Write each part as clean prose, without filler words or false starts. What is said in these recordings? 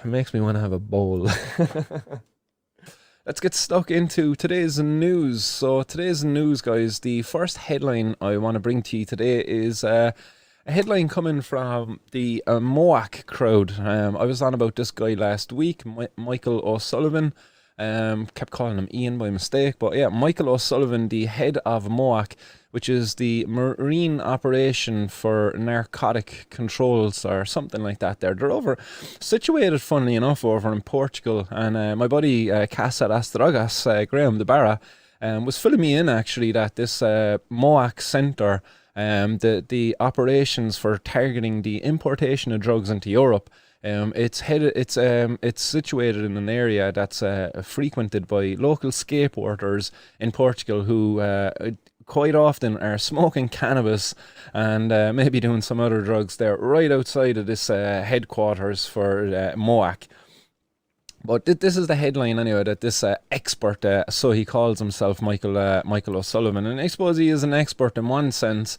makes me want to have a bowl. Let's get stuck into today's news. So today's news, guys, the first headline I want to bring to you today is a headline coming from the MOAC crowd. I was on about this guy last week, Michael O'Sullivan. Kept calling him Ian by mistake, but yeah, Michael O'Sullivan, the head of MOAC, which is the Marine Operation for Narcotic Controls or something like that. They're over situated, funnily enough, over in Portugal. And my buddy Casa das Drogas, Graham de Barra, was filling me in actually that this MOAC centre, the operations for targeting the importation of drugs into Europe. It's situated in an area that's frequented by local skateboarders in Portugal who quite often are smoking cannabis and maybe doing some other drugs there right outside of this headquarters for MOAC. But this is the headline anyway, that this expert, so he calls himself Michael O'Sullivan, and I suppose he is an expert in one sense,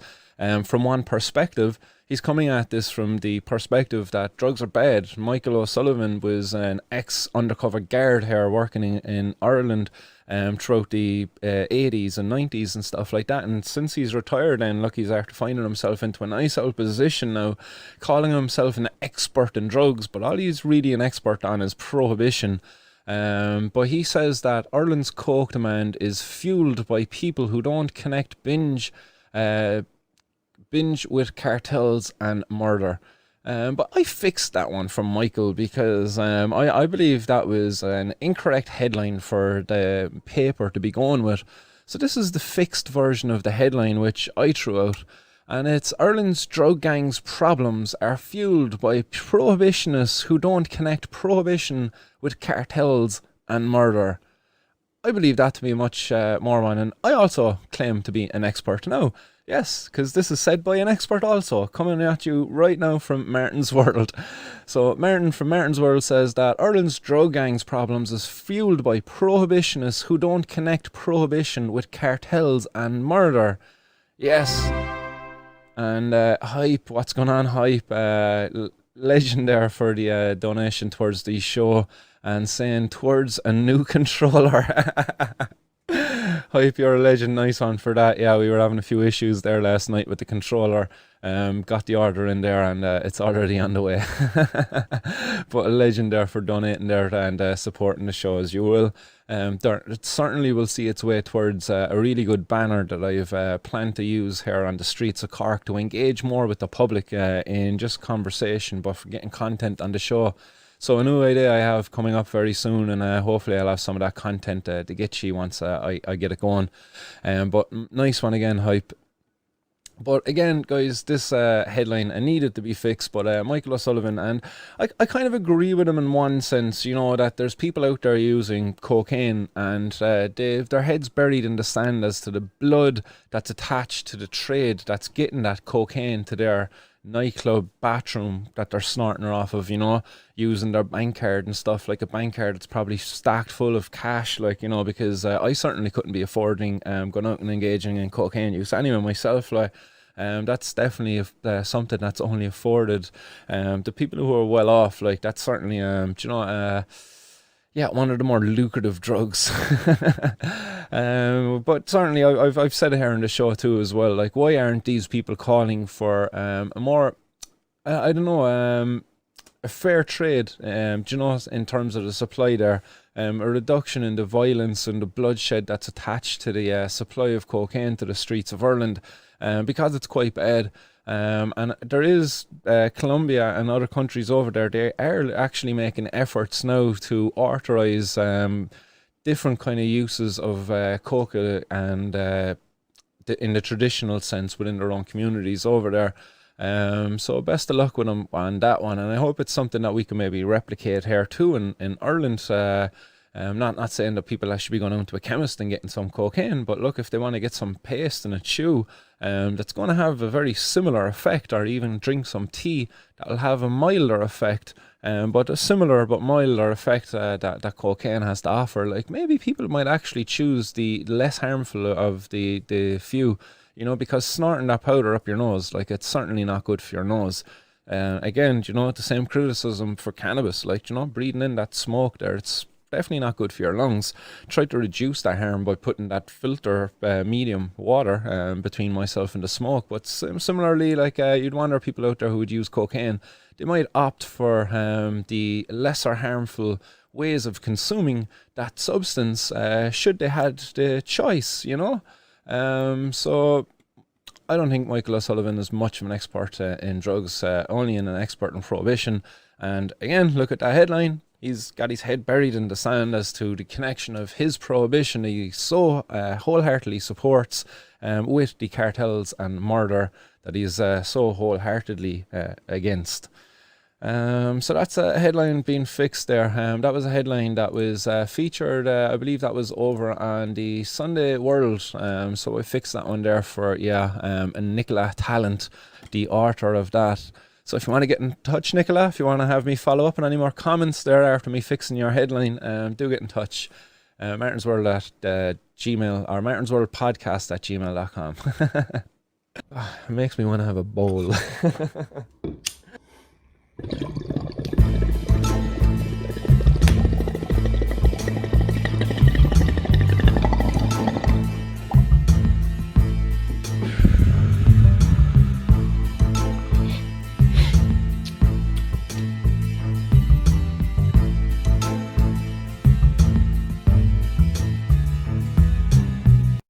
from one perspective. He's coming at this from the perspective that drugs are bad. Michael O'Sullivan was an ex-undercover guard here working in Ireland throughout the 80s and 90s and stuff like that. And since he's retired, then look, he's after finding himself into a nice old position now, calling himself an expert in drugs, but all he's really an expert on is prohibition. But he says that Ireland's coke demand is fueled by people who don't connect binge with cartels and murder. But I fixed that one from Michael because I believe that was an incorrect headline for the paper to be going with. So this is the fixed version of the headline which I threw out. And it's Ireland's drug gangs' problems are fueled by prohibitionists who don't connect prohibition with cartels and murder. I believe that to be much more one, and I also claim to be an expert now. Yes, because this is said by an expert also, coming at you right now from Martin's World. So Martin from Martin's World says that Ireland's drug gangs' problems is fueled by prohibitionists who don't connect prohibition with cartels and murder. Yes. And Hype, what's going on, Hype? Legend there for the donation towards the show and saying towards a new controller. Hype, you're a legend. Nice one for that. Yeah, we were having a few issues there last night with the controller. Got the order in there and it's already on the way. But a legend there for donating there and supporting the show as you will. It certainly will see its way towards a really good banner that I've planned to use here on the streets of Cork to engage more with the public in just conversation, but for getting content on the show. So a new idea I have coming up very soon, and hopefully I'll have some of that content to get you once I get it going. But nice one again, Hype. But again, guys, this headline needed to be fixed, but Michael O'Sullivan, and I kind of agree with him in one sense, you know, that there's people out there using cocaine and they've their heads buried in the sand as to the blood that's attached to the trade that's getting that cocaine to their nightclub bathroom that they're snorting her off of, you know, using their bank card and stuff, like a bank card that's probably stacked full of cash, like, you know, because I certainly couldn't be affording going out and engaging in cocaine use anyway myself, like. That's definitely something that's only afforded the people who are well off, like that's certainly yeah, one of the more lucrative drugs. But certainly I've said it here in the show too as well, like why aren't these people calling for a more I don't know, a fair trade, do you know, in terms of the supply there, a reduction in the violence and the bloodshed that's attached to the supply of cocaine to the streets of Ireland, because it's quite bad. And there is Colombia and other countries over there, they are actually making efforts now to authorise different kind of uses of coca and in the traditional sense within their own communities over there. So best of luck with them on that one, and I hope it's something that we can maybe replicate here too in Ireland. Not saying that people actually be going out to a chemist and getting some cocaine, but look, if they want to get some paste and a chew that's going to have a very similar effect, or even drink some tea that'll have a milder effect, but a similar but milder effect that cocaine has to offer, like maybe people might actually choose the less harmful of the few, you know, because snorting that powder up your nose, like it's certainly not good for your nose. Again, you know, the same criticism for cannabis, like, you know, breathing in that smoke there, it's definitely not good for your lungs. Try to reduce that harm by putting that filter medium water between myself and the smoke. But similarly, like you'd wonder people out there who would use cocaine, they might opt for the lesser harmful ways of consuming that substance should they had the choice, you know. So I don't think Michael O'Sullivan is much of an expert in drugs, only an expert in prohibition. And again, look at that headline. He's got his head buried in the sand as to the connection of his prohibition he so wholeheartedly supports with the cartels and murder that he's so wholeheartedly against. So that's a headline being fixed there. That was a headline that was featured, I believe that was over on the Sunday World. So we fixed that one there for, and Nicola Talent, the author of that. So if you want to get in touch, Nicola, if you want to have me follow up on any more comments there after me fixing your headline, do get in touch. Martinsworld at Gmail, or martinsworldpodcast at gmail.com. It makes me want to have a bowl.